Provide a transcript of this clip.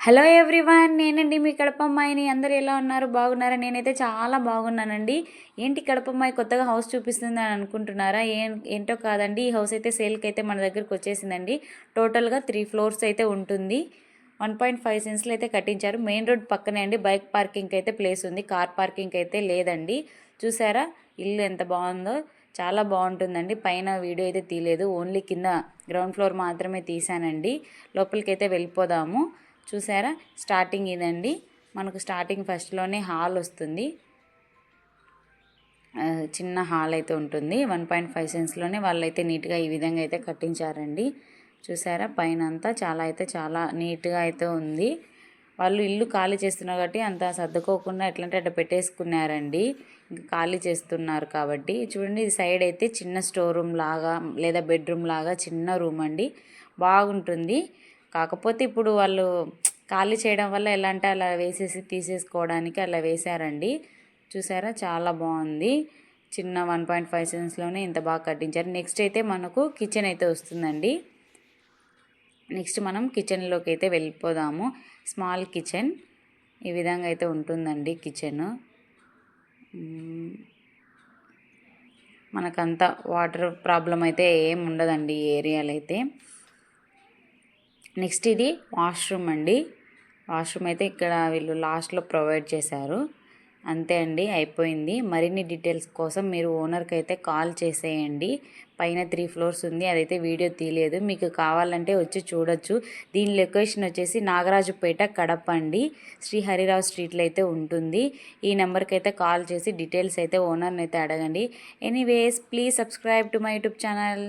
Hello everyone, నేనండి మీ కడపమ్మాయిని. అందరూ ఎలా ఉన్నారు? బాగున్నారా? నేనైతే చాలా బాగున్నానండి. ఏంటి కడపమ్మాయి కొత్తగా హౌస్ చూపిస్తుంది అని అనుకుంటున్నారా? ఏంటో కాదండి, ఈ హౌస్ అయితే సేల్కి అయితే మన దగ్గరకు వచ్చేసిందండి. టోటల్గా 3 ఫ్లోర్స్ అయితే ఉంటుంది. 1.5 సెన్స్లో అయితే కట్టించారు. మెయిన్ రోడ్ పక్కనే అండి. బైక్ పార్కింగ్ అయితే ప్లేస్ ఉంది, కార్ పార్కింగ్ అయితే లేదండి. చూసారా ఇల్లు ఎంత బాగుందో? చాలా బాగుంటుందండి. పైన వీడియో అయితే తీయలేదు, ఓన్లీ కింద గ్రౌండ్ ఫ్లోర్ మాత్రమే తీసానండి. లోపలికి అయితే వెళ్ళిపోదాము. చూసారా స్టార్టింగ్ ఇదండి. మనకు స్టార్టింగ్ ఫస్ట్లోనే హాల్ వస్తుంది. చిన్న హాల్ అయితే ఉంటుంది. 1.5 సెన్స్లోనే వాళ్ళైతే నీట్గా ఈ విధంగా అయితే కట్టించారండి. చూసారా పైన అంతా చాలా నీట్గా అయితే ఉంది. వాళ్ళు ఇల్లు ఖాళీ చేస్తున్నారు కాబట్టి అంత సర్దుకోకుండా ఎట్లంటే అట్లా పెట్టేసుకున్నారండి. ఖాళీ చేస్తున్నారు కాబట్టి. చూడండి ఇది సైడ్ అయితే చిన్న స్టోర్ రూమ్ లాగా లేదా బెడ్రూమ్ లాగా చిన్న రూమ్ అండి. బాగుంటుంది. కాకపోతే ఇప్పుడు వాళ్ళు ఖాళీ చేయడం వల్ల ఎలా అంటే అలా వేసేసి తీసేసుకోవడానికి అలా వేశారండి. చూసారా చాలా బాగుంది. చిన్న 1.5 సెన్స్లోనే ఇంత బాగా కట్టించారు. నెక్స్ట్ అయితే మనకు కిచెన్ అయితే వస్తుందండి. నెక్స్ట్ మనం కిచెన్లోకి అయితే వెళ్ళిపోదాము. స్మాల్ కిచెన్ ఈ విధంగా అయితే ఉంటుందండి. కిచెన్ మనకంతా వాటర్ ప్రాబ్లం అయితే ఏం ఉండదండి ఈ ఏరియాలో అయితే. నెక్స్ట్ ఇది వాష్రూమ్ అండి. వాష్రూమ్ అయితే ఇక్కడ వీళ్ళు లాస్ట్లో ప్రొవైడ్ చేశారు. అంతే అండి, అయిపోయింది. మరిన్ని డీటెయిల్స్ కోసం మీరు ఓనర్కి అయితే కాల్ చేసేయండి. పైన 3 ఫ్లోర్స్ ఉంది, అదైతే వీడియో తీయలేదు. మీకు కావాలంటే వచ్చి చూడొచ్చు. దీని లొకేషన్ వచ్చేసి నాగరాజుపేట, కడప అండి. శ్రీ హరిరావు స్ట్రీట్లో అయితే ఉంటుంది. ఈ నెంబర్కి అయితే కాల్ చేసి డీటెయిల్స్ అయితే ఓనర్ని అయితే అడగండి. Anyways, please subscribe to my YouTube channel.